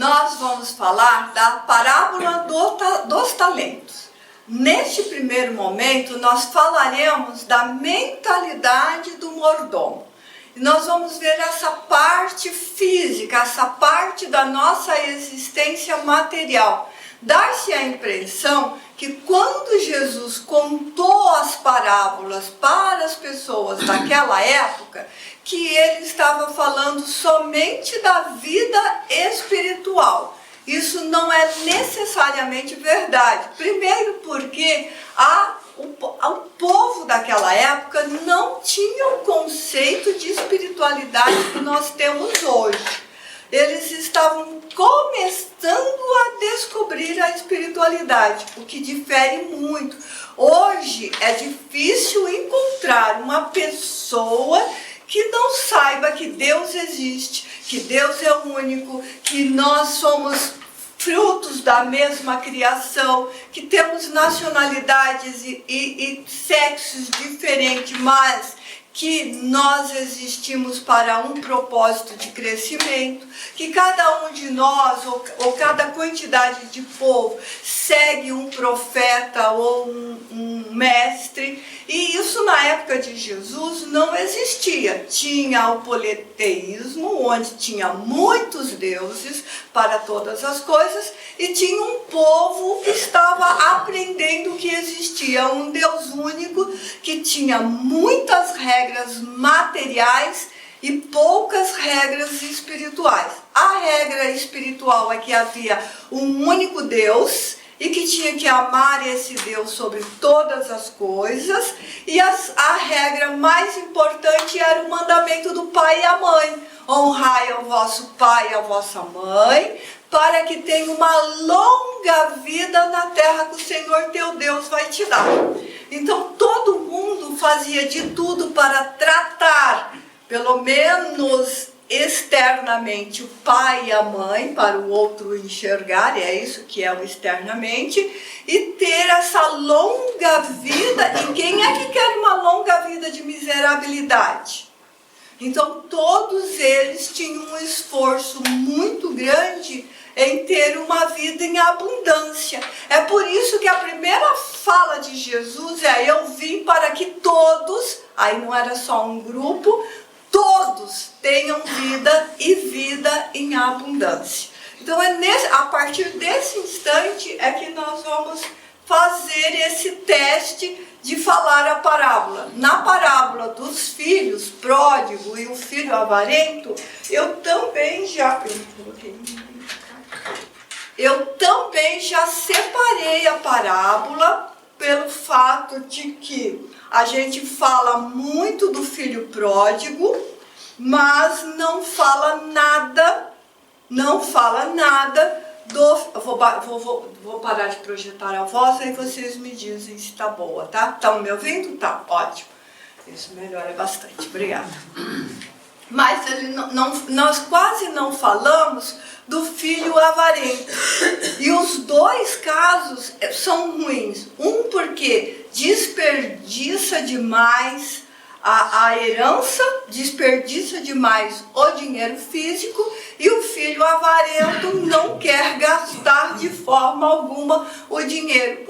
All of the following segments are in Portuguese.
nós vamos falar da parábola dos talentos. Neste primeiro momento, nós falaremos da mentalidade do mordomo. E nós vamos ver essa parte física, essa parte da nossa existência material. Dá-se a impressão que quando Jesus contou as parábolas para as pessoas daquela época, que ele estava falando somente da vida espiritual. Isso não é necessariamente verdade. Primeiro porque o povo daquela época não tinha o conceito de espiritualidade que nós temos hoje. Eles estavam começando a descobrir a espiritualidade, o que difere muito. Hoje é difícil encontrar uma pessoa que não saiba que Deus existe, que Deus é único, que nós somos frutos da mesma criação, que temos nacionalidades e sexos diferentes, mas que nós existimos para um propósito de crescimento, que cada um de nós, ou cada quantidade de povo, segue um profeta ou um mestre, e isso na época de Jesus não existia. Tinha o politeísmo, onde tinha muitos deuses para todas as coisas, e tinha um povo que estava aprendendo que existia um Deus único, que tinha muitas regras materiais e poucas regras espirituais. A regra espiritual é que havia um único Deus e que tinha que amar esse Deus sobre todas as coisas, e a regra mais importante era o mandamento do pai e a mãe. Honrai ao vosso pai e à vossa mãe, para que tenha uma longa vida na terra que o Senhor teu Deus vai te dar. Então todo mundo fazia de tudo para tratar, pelo menos externamente, o pai e a mãe, para o outro enxergar, e é isso que é o externamente, e ter essa longa vida. E quem é que quer uma longa vida de miserabilidade? Então todos eles tinham um esforço muito grande em ter uma vida em abundância. É por isso que a primeira fala de Jesus é: eu vim para que todos, aí não era só um grupo, todos tenham vida e vida em abundância. Então a partir desse instante é que nós vamos fazer esse teste de falar a parábola. Na parábola dos filhos pródigo e o filho avarento, eu também já separei a parábola pelo fato de que a gente fala muito do filho pródigo, mas não fala nada do... Vou parar de projetar a voz, aí vocês me dizem se tá boa, tá? Estão me ouvindo? Tá, ótimo. Isso melhora bastante, obrigada. Mas nós quase não falamos do filho avarento. E os dois casos são ruins. Um porque desperdiça demais a herança, desperdiça demais o dinheiro físico, e o filho avarento não quer gastar de forma alguma o dinheiro.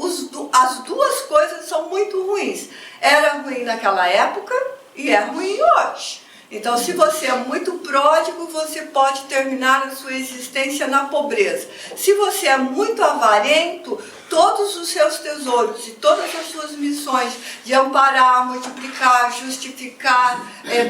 As duas coisas são muito ruins. Era ruim naquela época e é ruim hoje. Então, se você é muito pródigo, você pode terminar a sua existência na pobreza. Se você é muito avarento, todos os seus tesouros e todas as suas missões de amparar, multiplicar, justificar,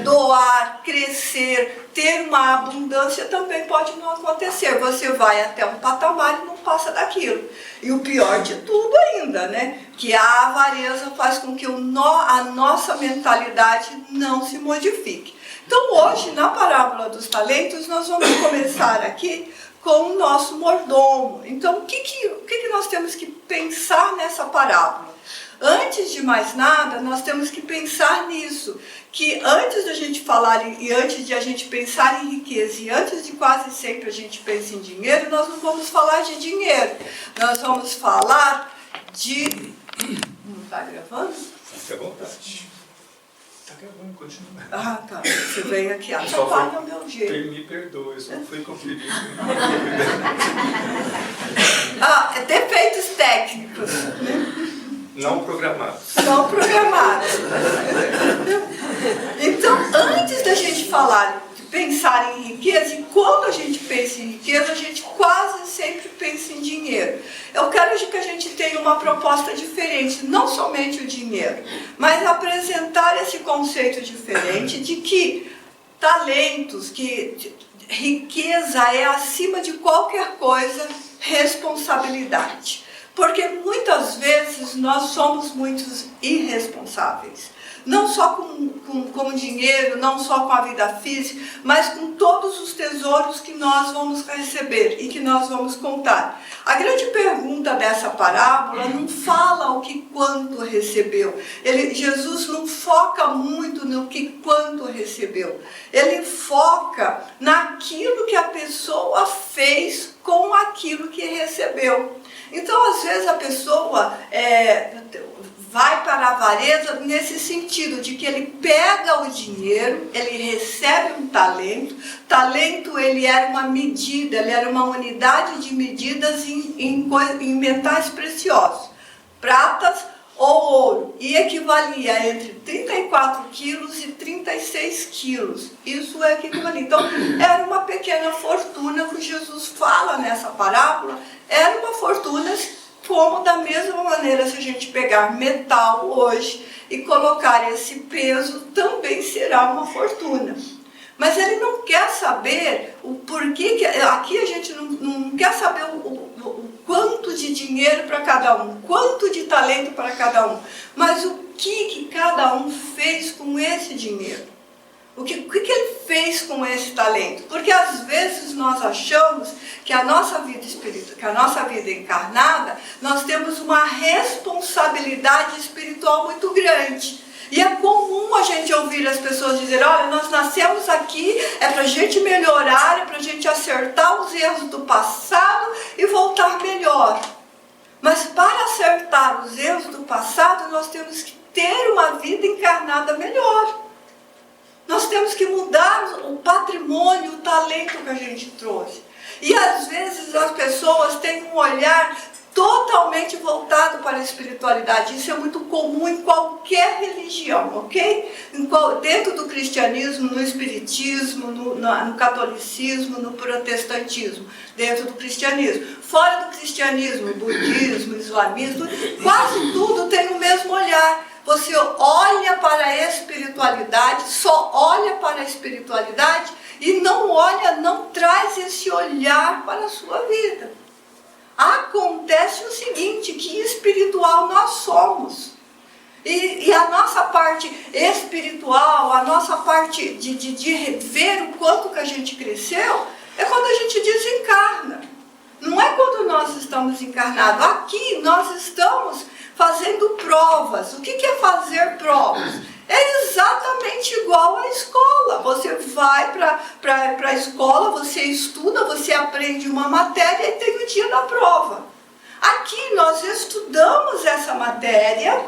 doar, crescer, ter uma abundância também pode não acontecer. Você vai até um patamar e não passa daquilo. E o pior de tudo ainda, né? Que a avareza faz com que a nossa mentalidade não se modifique. Então hoje, na parábola dos talentos, nós vamos começar aqui com o nosso mordomo. Então, o que nós temos que pensar nessa parábola? Antes de mais nada, nós temos que pensar nisso, que antes da gente falar e antes de a gente pensar em riqueza, e antes de quase sempre a gente pensa em dinheiro, nós não vamos falar de dinheiro. Nós vamos falar de... Não está gravando? Fique à vontade. Tá gravando, continua. Ah, tá. Você veio aqui, atrapalha o meu jeito. Me perdoa, eu só fui conferir. Defeitos técnicos, né? Não programados. Não programados. Então, antes da gente falar, de pensar em riqueza, e quando a gente pensa em riqueza, a gente quase sempre pensa em dinheiro. Eu quero que a gente tenha uma proposta diferente, não somente o dinheiro, mas apresentar esse conceito diferente de que talentos, que riqueza é acima de qualquer coisa, responsabilidade. Porque muitas vezes nós somos muito irresponsáveis. Não só com dinheiro, não só com a vida física, mas com todos os tesouros que nós vamos receber e que nós vamos contar. A grande pergunta dessa parábola não fala o que quanto recebeu. Jesus não foca muito no que quanto recebeu. Ele foca naquilo que a pessoa fez com aquilo que recebeu. Então, às vezes, a pessoa vai para a avareza nesse sentido, de que ele pega o dinheiro, ele recebe um talento. Talento, ele era uma medida, ele era uma unidade de medidas em metais preciosos, pratas ou ouro, e equivalia entre 34 quilos e 36 quilos. Isso é equivalia. Então, era uma pequena fortuna que Jesus fala nessa parábola, era uma fortuna, como da mesma maneira, se a gente pegar metal hoje e colocar esse peso, também será uma fortuna. Mas ele não quer saber o porquê, aqui a gente não quer saber o quanto de dinheiro para cada um, quanto de talento para cada um, mas o que cada um fez com esse dinheiro. O que ele fez com esse talento? Porque às vezes nós achamos que a nossa vida espiritual, que a nossa vida encarnada, nós temos uma responsabilidade espiritual muito grande. E é comum a gente ouvir as pessoas dizer: olha, nós nascemos aqui, é para a gente melhorar, é para a gente acertar os erros do passado e voltar melhor. Mas para acertar os erros do passado, nós temos que ter uma vida encarnada melhor. Nós temos que mudar o patrimônio, o talento que a gente trouxe. E às vezes as pessoas têm um olhar totalmente voltado para a espiritualidade. Isso é muito comum em qualquer religião, ok? Dentro do cristianismo, no espiritismo, no catolicismo, no protestantismo, dentro do cristianismo. Fora do cristianismo, budismo, islamismo, quase tudo tem o mesmo olhar. Você olha para a espiritualidade, só olha para a espiritualidade e não traz esse olhar para a sua vida. Acontece o seguinte, que espiritual nós somos. E a nossa parte espiritual, a nossa parte de ver o quanto que a gente cresceu, é quando a gente desencarna. Não é quando nós estamos encarnados. Aqui nós estamos fazendo provas. O que é fazer provas? É exatamente igual à escola. Você vai para a escola, você estuda, você aprende uma matéria e tem o dia da prova. Aqui nós estudamos essa matéria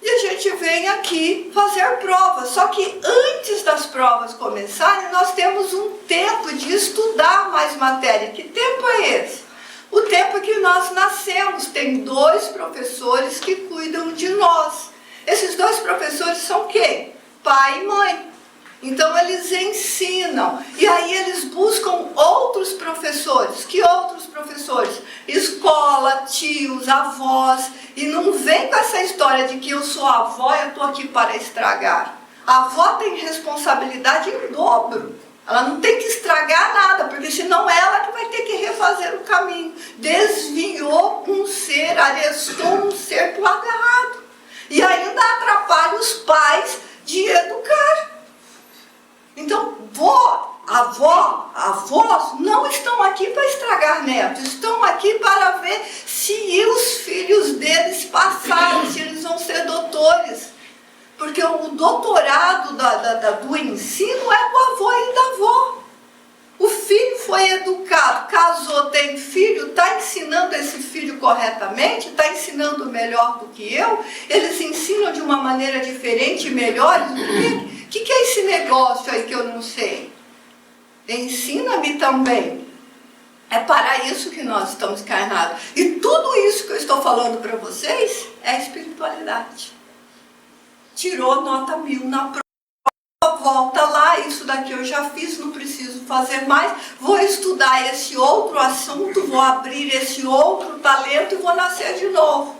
e a gente vem aqui fazer provas. Só que antes das provas começarem, nós temos um tempo de estudar mais matéria. Que tempo é esse? O tempo que nós nascemos. Tem 2 professores que cuidam de nós. Esses 2 professores são quem? Pai e mãe. Então eles ensinam. E aí eles buscam outros professores. Que outros professores? Escola, tios, avós. E não vem com essa história de que eu sou avó e eu estou aqui para estragar. A avó tem responsabilidade em dobro. Ela não tem que estragar nada, porque senão ela que vai ter que refazer o caminho. Desviou um ser, arestou um ser para o lado errado. E ainda atrapalha os pais de educar. Então, avós não estão aqui para estragar netos, estão aqui para ver se os filhos deles passarem, se eles vão ser doutores. Porque o doutorado do ensino é do avô e da avó. O filho foi educado, casou, tem filho, está ensinando esse filho corretamente, está ensinando melhor do que eu, eles ensinam de uma maneira diferente e melhor. O que é esse negócio aí que eu não sei? Ensina-me também. É para isso que nós estamos encarnados. E tudo isso que eu estou falando para vocês é espiritualidade. Tirou nota 1000 na prova. Volta lá, isso daqui eu já fiz, não preciso fazer mais, vou estudar esse outro assunto, vou abrir esse outro talento e vou nascer de novo.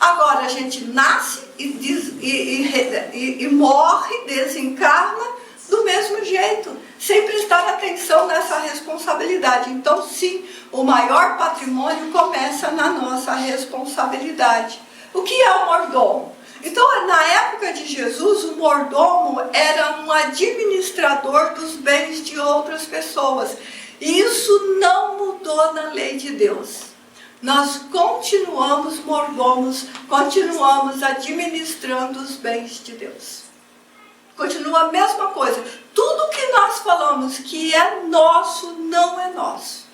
Agora a gente nasce e morre, desencarna do mesmo jeito, sem prestar atenção nessa responsabilidade. Então sim, o maior patrimônio começa na nossa responsabilidade. O que é o mordomo? Então, na época de Jesus, o mordomo era um administrador dos bens de outras pessoas. E isso não mudou na lei de Deus. Nós continuamos mordomos, continuamos administrando os bens de Deus. Continua a mesma coisa. Tudo que nós falamos que é nosso, não é nosso.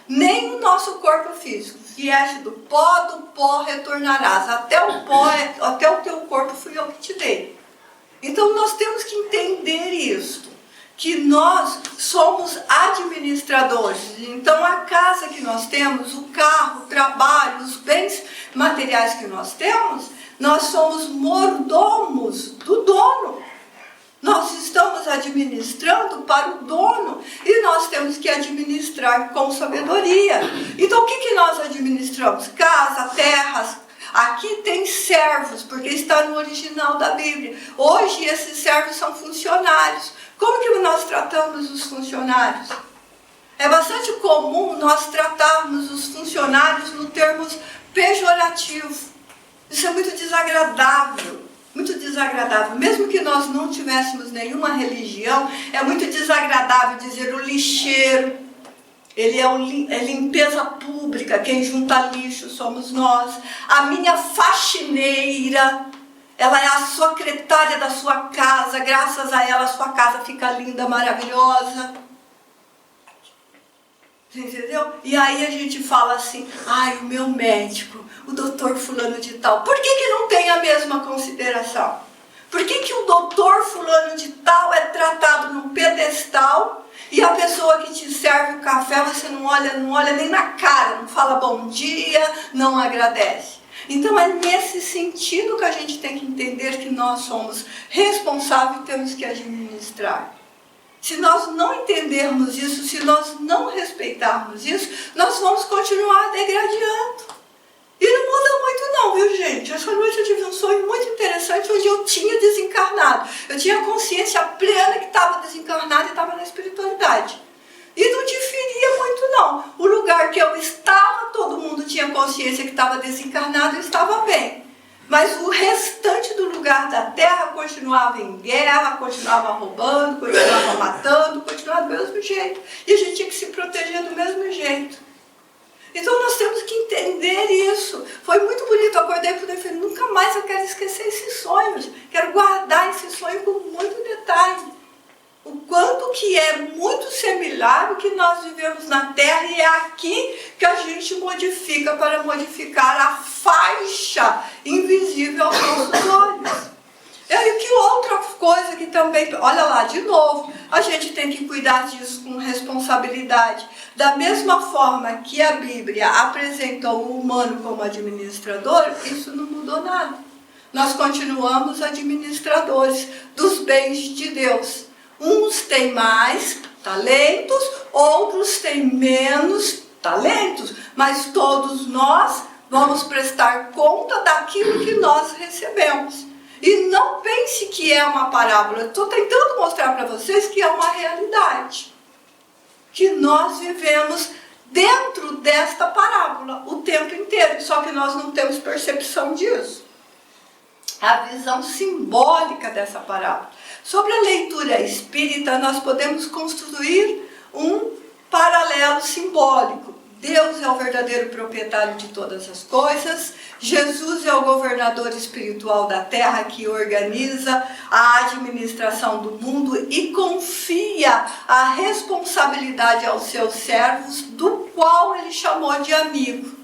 Nem o nosso corpo físico. Vieste do pó retornarás. Até o teu corpo fui eu que te dei. Então nós temos que entender isto, que nós somos administradores. Então a casa que nós temos, o carro, o trabalho, os bens materiais que nós temos, nós somos mordomos do dono. Nós estamos administrando para o dono e nós temos que administrar com sabedoria. Então o que nós administramos? Casa, terras. Aqui tem servos, porque está no original da Bíblia. Hoje esses servos são funcionários. Como que nós tratamos os funcionários? É bastante comum nós tratarmos os funcionários no termos pejorativo. Isso é muito desagradável. Muito desagradável, mesmo que nós não tivéssemos nenhuma religião, é muito desagradável dizer o lixeiro, ele é limpeza pública, quem junta lixo somos nós. A minha faxineira, ela é a secretária da sua casa, graças a ela a sua casa fica linda, maravilhosa. Entendeu? E aí a gente fala assim, ai, o meu médico, o doutor fulano de tal, por que não tem a mesma consideração? Por que o doutor fulano de tal é tratado num pedestal e a pessoa que te serve o café, você não olha nem na cara, não fala bom dia, não agradece? Então é nesse sentido que a gente tem que entender que nós somos responsáveis e temos que administrar. Se nós não entendermos isso, se nós não respeitarmos isso, nós vamos continuar degradando. E não muda muito não, viu gente? Essa noite eu tive um sonho muito interessante onde eu tinha desencarnado. Eu tinha consciência plena que estava desencarnada e estava na espiritualidade. E não diferia muito não. O lugar que eu estava, todo mundo tinha consciência que estava desencarnado e estava bem. Mas o restante do lugar da terra continuava em guerra, continuava roubando, continuava matando, continuava do mesmo jeito. E a gente tinha que se proteger do mesmo jeito. Então nós temos que entender isso. Foi muito bonito, eu acordei por dentro e falei, nunca mais eu quero esquecer esses sonhos. Quero guardar esse sonho com muito detalhe. O quanto que é muito similar ao que nós vivemos na Terra e é aqui que a gente modifica para modificar a faixa invisível aos nossos olhos. E que outra coisa que também, olha lá, de novo, a gente tem que cuidar disso com responsabilidade. Da mesma forma que a Bíblia apresentou o humano como administrador, isso não mudou nada. Nós continuamos administradores dos bens de Deus. Uns têm mais talentos, outros têm menos talentos, mas todos nós vamos prestar conta daquilo que nós recebemos. E não pense que é uma parábola, eu estou tentando mostrar para vocês que é uma realidade. Que nós vivemos dentro desta parábola o tempo inteiro, só que nós não temos percepção disso. A visão simbólica dessa parábola. Sobre a leitura espírita, nós podemos construir um paralelo simbólico. Deus é o verdadeiro proprietário de todas as coisas. Jesus é o governador espiritual da terra que organiza a administração do mundo e confia a responsabilidade aos seus servos, do qual ele chamou de amigo.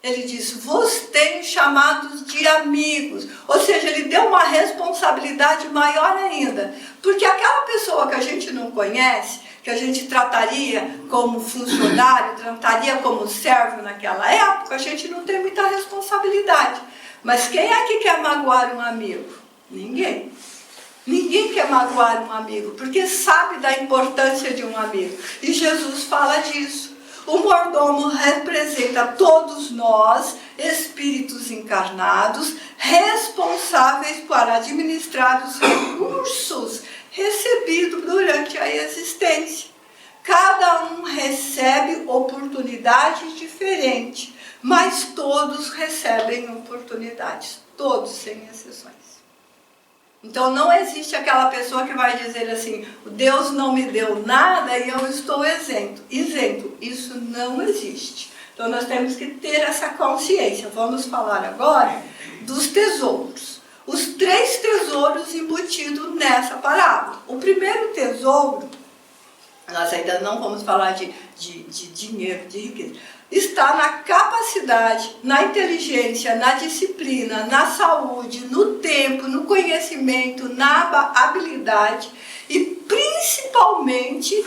Ele disse, vos tenho chamados de amigos. Ou seja, ele deu uma responsabilidade maior ainda. Porque aquela pessoa que a gente não conhece, que a gente trataria como funcionário, trataria como servo naquela época, a gente não tem muita responsabilidade. Mas quem é que quer magoar um amigo? Ninguém. Ninguém quer magoar um amigo, porque sabe da importância de um amigo. E Jesus fala disso. O mordomo representa todos nós, espíritos encarnados, responsáveis por administrar os recursos recebidos durante a existência. Cada um recebe oportunidades diferentes, mas todos recebem oportunidades, todos sem exceções. Então não existe aquela pessoa que vai dizer assim, Deus não me deu nada e eu estou isento. Isso não existe. Então nós temos que ter essa consciência. Vamos falar agora dos tesouros. Os 3 tesouros embutidos nessa parábola. O primeiro tesouro, nós ainda não vamos falar de dinheiro, de riqueza, está na capacidade, na inteligência, na disciplina, na saúde, no tempo, no conhecimento, na habilidade e principalmente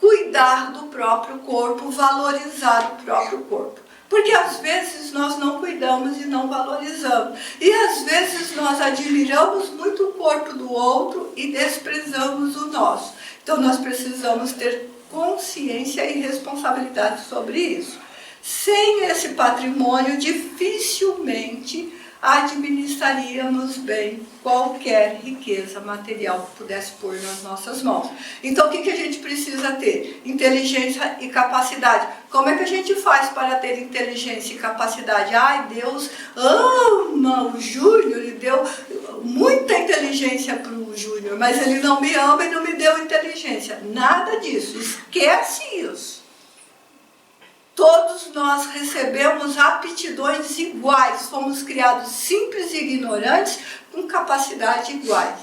cuidar do próprio corpo, valorizar o próprio corpo. Porque às vezes nós não cuidamos e não valorizamos. E às vezes nós admiramos muito o corpo do outro e desprezamos o nosso. Então nós precisamos ter consciência e responsabilidade sobre isso. Sem esse patrimônio, dificilmente administraríamos bem qualquer riqueza material que pudesse pôr nas nossas mãos. Então, o que a gente precisa ter? Inteligência e capacidade. Como é que a gente faz para ter inteligência e capacidade? Ai, Deus ama o Júnior e deu muita inteligência para o Júnior, mas ele não me ama e não me deu inteligência. Nada disso, esquece isso. Todos nós recebemos aptidões iguais, fomos criados simples e ignorantes com capacidades iguais.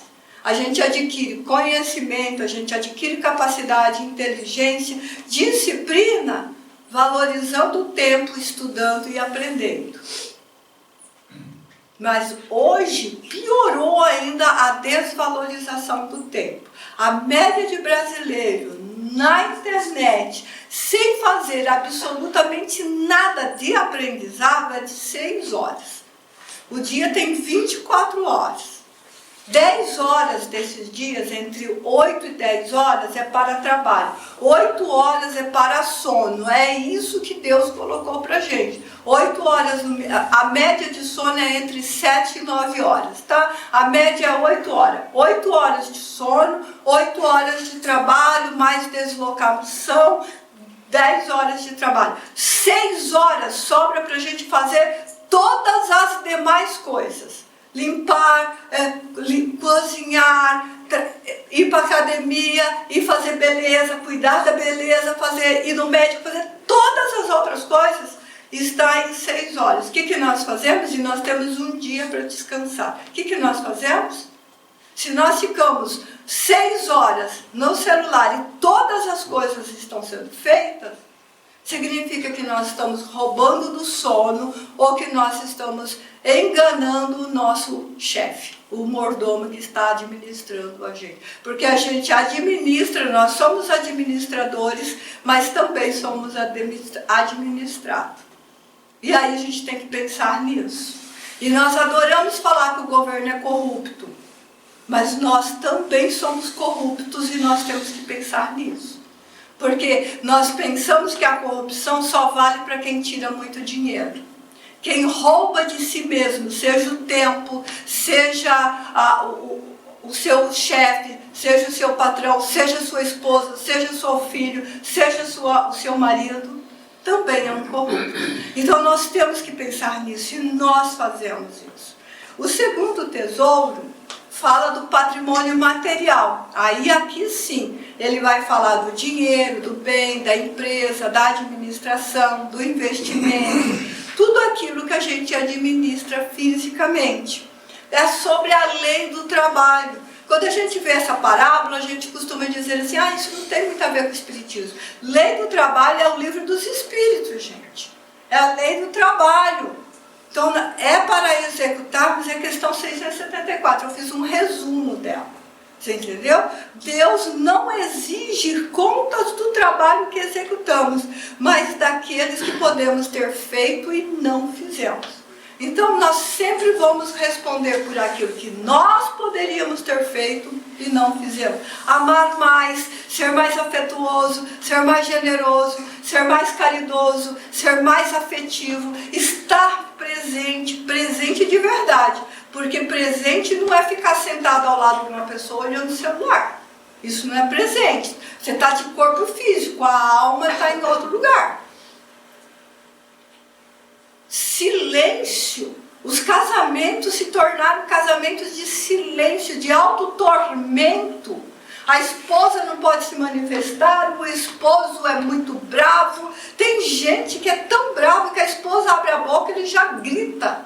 A gente adquire conhecimento, a gente adquire capacidade, inteligência, disciplina, valorizando o tempo, estudando e aprendendo. Mas hoje piorou ainda a desvalorização do tempo. A média de brasileiro na internet, sem fazer absolutamente nada de aprendizado, é de 6 horas. O dia tem 24 horas. 10 horas desses dias, entre 8 e 10 horas, é para trabalho. 8 horas é para sono. É isso que Deus colocou para a gente. 8 horas, a média de sono é entre 7 e 9 horas, tá? A média é 8 horas. 8 horas de sono, 8 horas de trabalho, mais deslocação, 10 horas de trabalho. 6 horas sobra para a gente fazer todas as demais coisas. Limpar, cozinhar, ir para a academia, ir fazer beleza, cuidar da beleza, ir no médico, fazer todas as outras coisas, está em 6 horas. O que nós fazemos? E nós temos um dia para descansar. O que nós fazemos? Se nós ficamos 6 horas no celular e todas as coisas estão sendo feitas, significa que nós estamos roubando do sono ou que nós estamos enganando o nosso chefe, o mordomo que está administrando a gente. Porque a gente administra, nós somos administradores, mas também somos administrados. E aí a gente tem que pensar nisso. E nós adoramos falar que o governo é corrupto, mas nós também somos corruptos e nós temos que pensar nisso. Porque nós pensamos que a corrupção só vale para quem tira muito dinheiro. Quem rouba de si mesmo, seja o tempo, seja o seu chefe, seja o seu patrão, seja a sua esposa, seja o seu filho, seja o seu marido, também é um corrupto. Então nós temos que pensar nisso e nós fazemos isso. O segundo tesouro fala do patrimônio material. Aí aqui sim, ele vai falar do dinheiro, do bem, da empresa, da administração, do investimento, tudo aquilo que a gente administra fisicamente. É sobre a lei do trabalho. Quando a gente vê essa parábola, a gente costuma dizer assim, isso não tem muito a ver com o espiritismo. Lei do trabalho é o livro dos espíritos, gente. É a lei do trabalho. Então, é para executarmos a questão 674. Eu fiz um resumo dela. Você entendeu? Deus não exige contas do trabalho que executamos, mas daqueles que podemos ter feito e não fizemos. Então, nós sempre vamos responder por aquilo que nós poderíamos ter feito e não fizemos. Amar mais, ser mais afetuoso, ser mais generoso, ser mais caridoso, ser mais afetivo, estar presente, presente de verdade. Porque presente não é ficar sentado ao lado de uma pessoa olhando o celular. Isso não é presente. Você está de corpo físico, a alma está em outro lugar. Silêncio. Os casamentos se tornaram casamentos de silêncio, de autotormento. A esposa não pode se manifestar, o esposo é muito bravo. Tem gente que é tão bravo que a esposa abre a boca e ele já grita.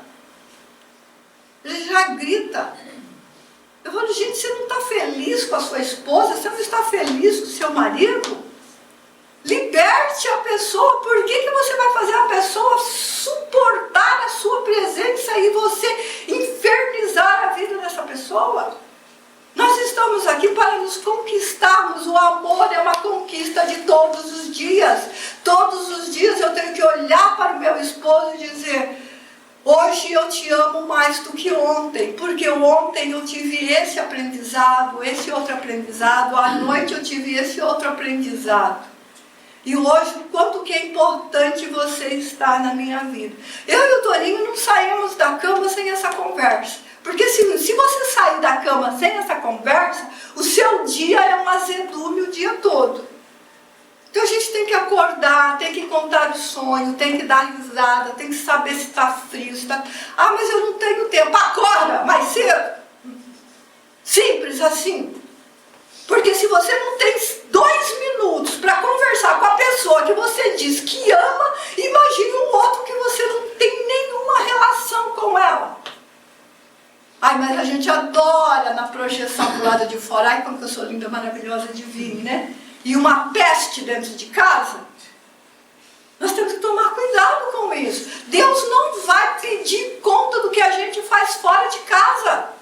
Ele já grita. Eu falo, gente, você não está feliz com a sua esposa? Você não está feliz com o seu marido? Liberte a pessoa. Por que você vai fazer a pessoa suportar a sua presença e você infernizar a vida dessa pessoa? Nós estamos aqui para nos conquistarmos. O amor é uma conquista de todos os dias. Todos os dias eu tenho que olhar para o meu esposo e dizer: hoje eu te amo mais do que ontem, porque ontem eu tive esse aprendizado, esse outro aprendizado, à noite eu tive esse outro aprendizado. E hoje, o quanto que é importante você estar na minha vida. Eu e o Toninho não saímos da cama sem essa conversa. Porque se você sair da cama sem essa conversa, o seu dia é um azedume o dia todo. Então a gente tem que acordar, tem que contar o sonho, tem que dar risada, tem que saber se está frio, se está... mas eu não tenho tempo. Acorda mais cedo. Simples assim. Porque se você não tem 2 minutos para conversar com a pessoa que você diz que ama, imagine um outro que você não tem nenhuma relação com ela. Mas a gente adora na projeção do lado de fora. Ai, como que eu sou linda, maravilhosa, divina, né? E uma peste dentro de casa. Nós temos que tomar cuidado com isso. Deus não vai pedir conta do que a gente faz fora de casa.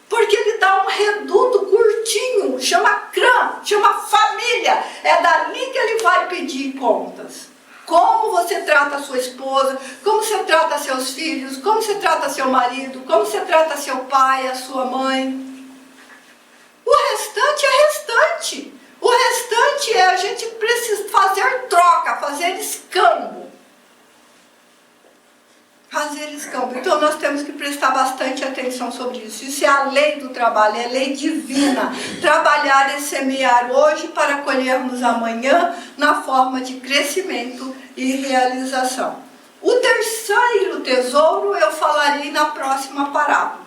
Porque ele dá um reduto curtinho, chama crã, chama família. É dali que ele vai pedir contas. Como você trata a sua esposa, como você trata seus filhos, como você trata seu marido, como você trata seu pai, a sua mãe. O restante é restante. O restante é a gente precisa fazer troca, fazer escambo. Fazer escambo. Então nós temos que prestar bastante atenção sobre isso. Isso é a lei do trabalho, é a lei divina. Trabalhar é semear hoje para colhermos amanhã na forma de crescimento e realização. O terceiro tesouro eu falarei na próxima parábola.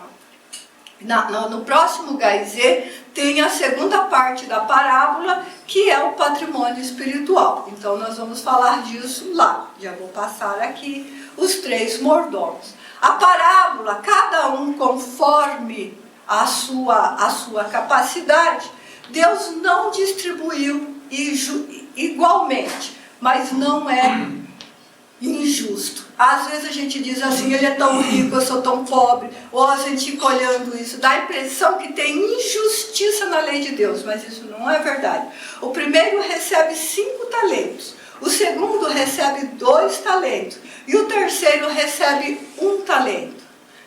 No próximo Gaizê tem a segunda parte da parábola, que é o patrimônio espiritual. Então nós vamos falar disso lá. Já vou passar aqui os 3 mordomos. A parábola, cada um conforme a sua capacidade, Deus não distribuiu igualmente, mas não é injusto. Às vezes a gente diz assim, ele é tão rico, eu sou tão pobre, ou a gente fica olhando isso, dá a impressão que tem injustiça na lei de Deus, mas isso não é verdade. O primeiro recebe 5 talentos, o segundo recebe 2 talentos, e o terceiro recebe 1 talento.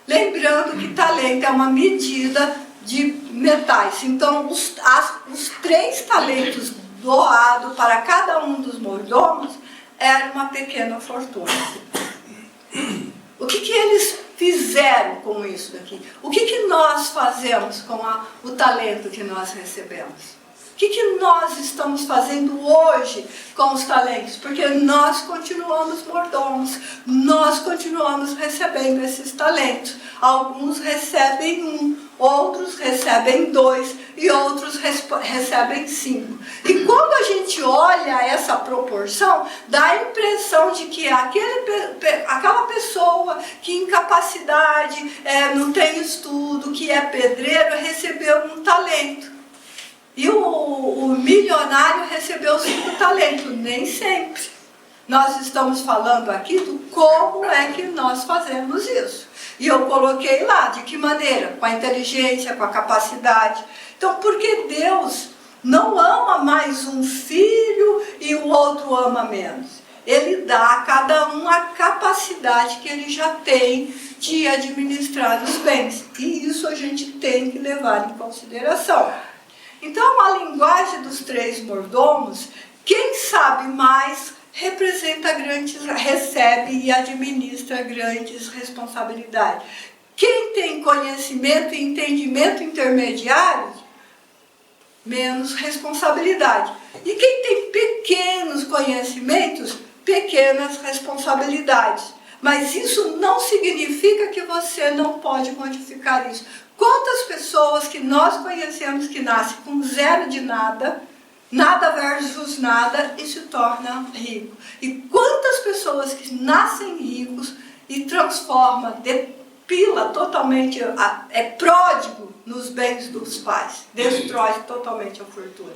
Lembrando que talento é uma medida de metais. Então, os 3 talentos doados para cada um dos mordomos era uma pequena fortuna. O que eles fizeram com isso daqui? O que nós fazemos com o talento que nós recebemos? O que nós estamos fazendo hoje com os talentos? Porque nós continuamos mordomos, nós continuamos recebendo esses talentos. Alguns recebem 1, outros recebem 2 e outros recebem 5. E quando a gente olha essa proporção, dá a impressão de que aquela pessoa que incapacidade, não tem estudo, que é pedreiro, recebeu um talento. E o milionário recebeu 5 talentos, nem sempre. Nós estamos falando aqui do como é que nós fazemos isso. E eu coloquei lá, de que maneira? Com a inteligência, com a capacidade. Então, por que Deus não ama mais um filho e o outro ama menos? Ele dá a cada um a capacidade que ele já tem de administrar os bens. E isso a gente tem que levar em consideração. Então, a linguagem dos 3 mordomos, quem sabe mais recebe e administra grandes responsabilidades. Quem tem conhecimento e entendimento intermediário, menos responsabilidade. E quem tem pequenos conhecimentos, pequenas responsabilidades. Mas isso não significa que você não pode modificar isso. Quantas pessoas que nós conhecemos que nascem com 0 de nada, nada versus nada, e se torna rico. E quantas pessoas que nascem ricos e transformam, depila totalmente, é pródigo nos bens dos pais, destrói totalmente a fortuna.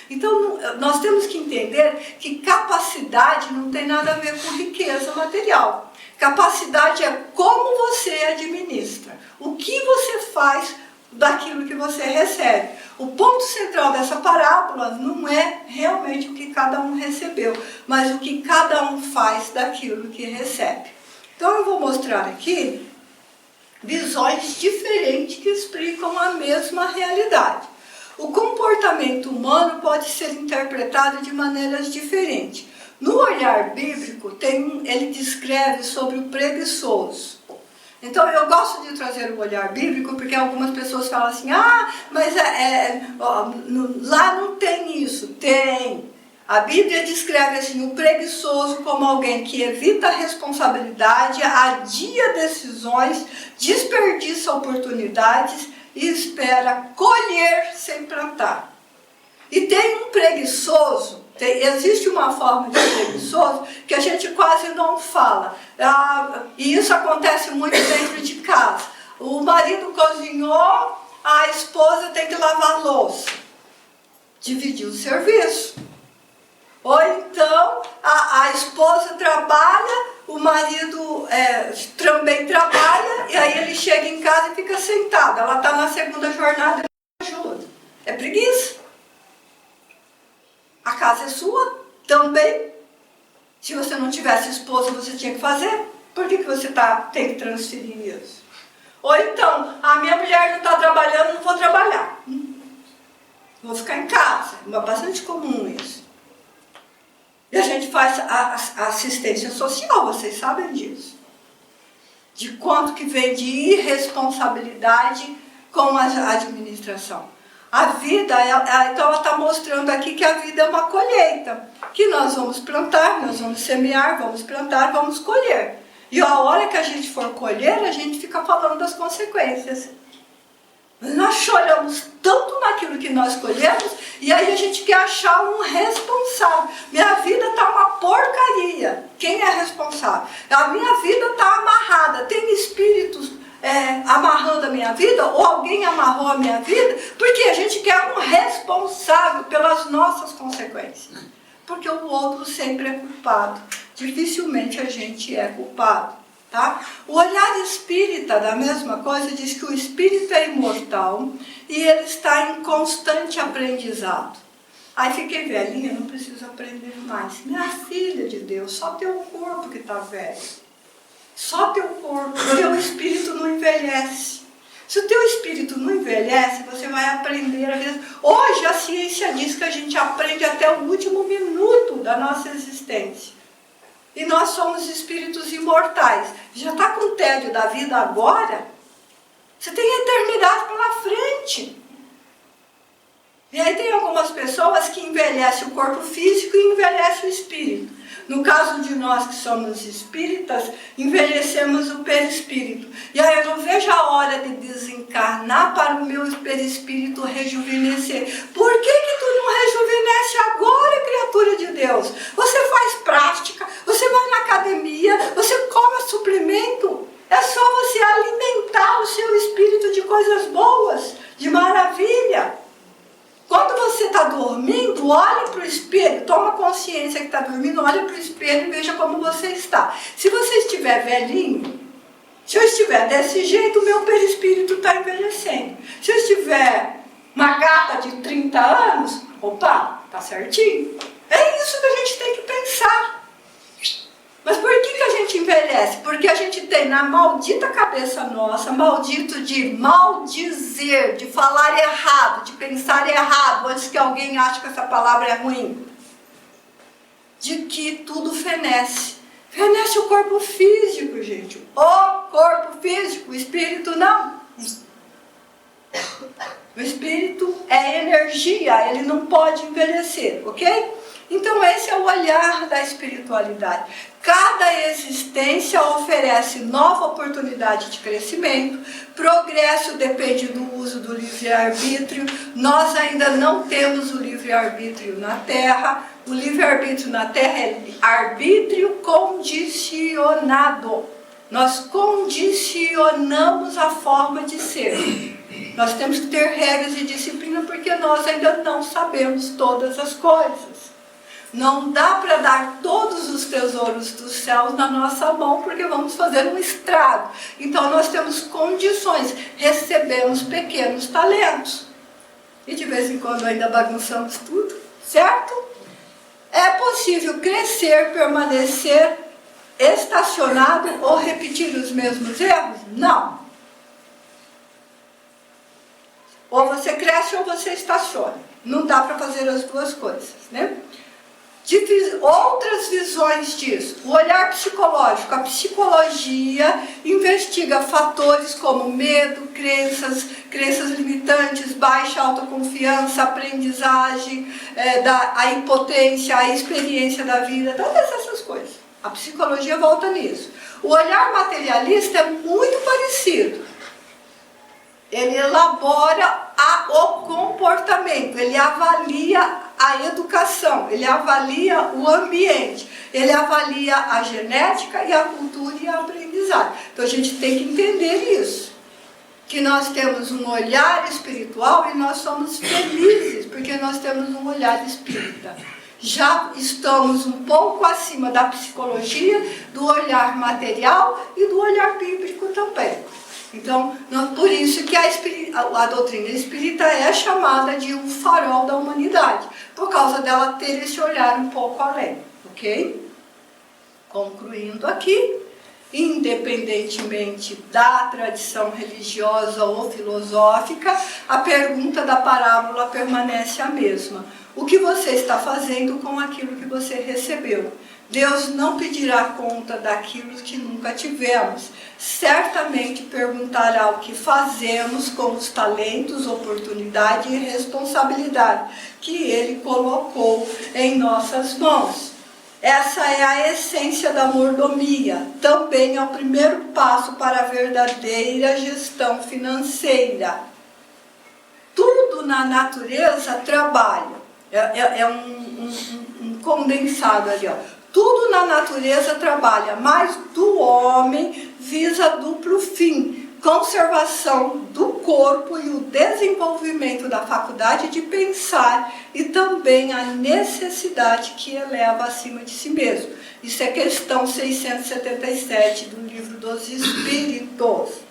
Então, nós temos que entender que capacidade não tem nada a ver com riqueza material. Capacidade é como você administra, o que você faz daquilo que você recebe. O ponto central dessa parábola não é realmente o que cada um recebeu, mas o que cada um faz daquilo que recebe. Então eu vou mostrar aqui visões diferentes que explicam a mesma realidade. O comportamento humano pode ser interpretado de maneiras diferentes. No olhar bíblico, ele descreve sobre o preguiçoso. Então, eu gosto de trazer o olhar bíblico, porque algumas pessoas falam assim, mas lá não tem isso. Tem. A Bíblia descreve assim, o preguiçoso como alguém que evita a responsabilidade, adia decisões, desperdiça oportunidades e espera colher sem plantar. E tem um preguiçoso, existe uma forma de preguiçoso que a gente quase não fala. E isso acontece muito dentro de casa. O marido cozinhou, a esposa tem que lavar a louça. Dividir o serviço. Ou então a esposa trabalha, o marido também trabalha, e aí ele chega em casa e fica sentado. Ela está na segunda jornada e não ajuda. É preguiça. A casa é sua também. Se você não tivesse esposa, você tinha que fazer. Por que você tem que transferir isso? Ou então, a minha mulher não está trabalhando, não vou trabalhar. Vou ficar em casa. É bastante comum isso. E a gente faz a assistência social, vocês sabem disso. De quanto que vem de irresponsabilidade com a administração. A vida, então ela está mostrando aqui que a vida é uma colheita. Que nós vamos plantar, nós vamos semear, vamos plantar, vamos colher. E a hora que a gente for colher, a gente fica falando das consequências. Nós choramos tanto naquilo que nós colhemos, e aí a gente quer achar um responsável. Minha vida está uma porcaria. Quem é responsável? A minha vida está amarrada. Tem espíritos amarrando a minha vida, ou alguém amarrou a minha vida, porque a gente quer um responsável pelas nossas consequências. Porque o outro sempre é culpado. Dificilmente a gente é culpado. Tá? O olhar espírita da mesma coisa diz que o espírito é imortal e ele está em constante aprendizado. Aí fiquei velhinha, não preciso aprender mais. Minha filha de Deus, só teu corpo que está velho. Só teu corpo, teu espírito não envelhece. Se o teu espírito não envelhece, você vai aprender a vida. Hoje a ciência diz que a gente aprende até o último minuto da nossa existência. E nós somos espíritos imortais. Já está com o tédio da vida agora? Você tem a eternidade pela frente. E aí tem algumas pessoas que envelhecem o corpo físico e envelhecem o espírito. No caso de nós que somos espíritas, envelhecemos o perispírito. E aí eu não vejo a hora de desencarnar para o meu perispírito rejuvenescer. Por que tu não rejuvenesce agora, criatura de Deus? Você faz prática, você vai na academia, você come suplemento. É só você alimentar o seu espírito de coisas boas, de maravilha. Quando você está dormindo, olhe para o espelho, toma consciência que está dormindo, olhe para o espelho e veja como você está. Se você estiver velhinho, se eu estiver desse jeito, o meu perispírito está envelhecendo. Se eu estiver uma gata de 30 anos, opa, está certinho. É isso que a gente tem que pensar. Mas por que a gente envelhece? Porque a gente tem na maldita cabeça nossa, maldito de maldizer, de falar errado, de pensar errado, antes que alguém ache que essa palavra é ruim. De que tudo fenece. Fenece o corpo físico, gente. O corpo físico, o espírito não. O espírito é energia, ele não pode envelhecer, ok? Então esse é o olhar da espiritualidade. Cada existência oferece nova oportunidade de crescimento. Progresso depende do uso do livre-arbítrio. Nós ainda não temos o livre-arbítrio na Terra. O livre-arbítrio na Terra é arbítrio condicionado. Nós condicionamos a forma de ser. Nós temos que ter regras e disciplina porque nós ainda não sabemos todas as coisas. Não dá para dar todos os tesouros dos céus na nossa mão, porque vamos fazer um estrago. Então nós temos condições, recebemos pequenos talentos. E de vez em quando ainda bagunçamos tudo, certo? É possível crescer, permanecer estacionado ou repetir os mesmos erros? Não. Ou você cresce ou você estaciona. Não dá para fazer as duas coisas, né? Outras visões disso. O olhar psicológico. A psicologia investiga fatores como medo, crenças limitantes, baixa autoconfiança, aprendizagem, a impotência, a experiência da vida, todas essas coisas. A psicologia volta nisso. O olhar materialista é muito parecido. Ele elabora o comportamento, ele avalia a educação, ele avalia o ambiente, ele avalia a genética e a cultura e a aprendizagem. Então a gente tem que entender isso, que nós temos um olhar espiritual e nós somos felizes, porque nós temos um olhar espírita. Já estamos um pouco acima da psicologia, do olhar material e do olhar bíblico também. Então, por isso que a doutrina espírita é chamada de um farol da humanidade, por causa dela ter esse olhar um pouco além, ok? Concluindo aqui, independentemente da tradição religiosa ou filosófica, a pergunta da parábola permanece a mesma. O que você está fazendo com aquilo que você recebeu? Deus não pedirá conta daquilo que nunca tivemos. Certamente perguntará o que fazemos com os talentos, oportunidade e responsabilidade que Ele colocou em nossas mãos. Essa é a essência da mordomia. Também é o primeiro passo para a verdadeira gestão financeira. Tudo na natureza trabalha. É um condensado ali, ó. Tudo na natureza trabalha, mas do homem visa duplo fim: conservação do corpo e o desenvolvimento da faculdade de pensar, e também a necessidade que eleva acima de si mesmo. Isso é questão 677 do Livro dos Espíritos.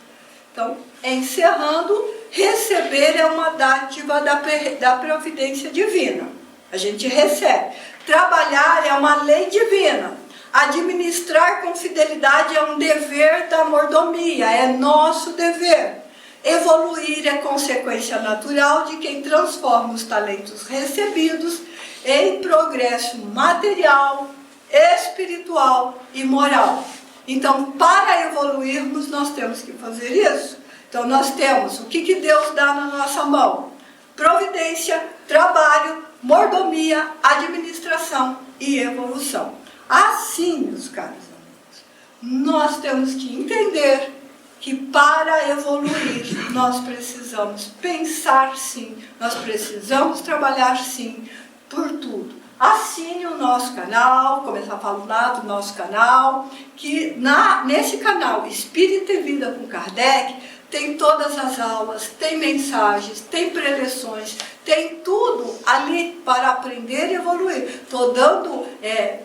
Então, encerrando, receber é uma dádiva da providência divina. A gente recebe. Trabalhar é uma lei divina. Administrar com fidelidade é um dever da mordomia, é nosso dever. Evoluir é consequência natural de quem transforma os talentos recebidos em progresso material, espiritual e moral. Então, para evoluirmos, nós temos que fazer isso. Então, nós temos o que Deus dá na nossa mão? providência, trabalho, mordomia, administração e evolução. Assim, meus caros amigos, nós temos que entender que para evoluir nós precisamos pensar sim, nós precisamos trabalhar sim por tudo. Assine o nosso canal, começar a falar do nosso canal, que nesse canal Espírita e Vida com Kardec tem todas as aulas, tem mensagens, tem preleções, tem tudo ali para aprender e evoluir. Estou dando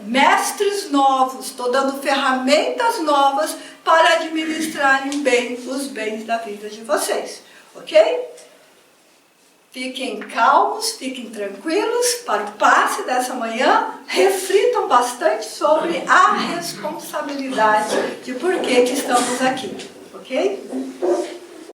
mestres novos, estou dando ferramentas novas para administrarem bem os bens da vida de vocês, ok? Fiquem calmos, fiquem tranquilos para o passe dessa manhã, reflitam bastante sobre a responsabilidade de por que estamos aqui, ok?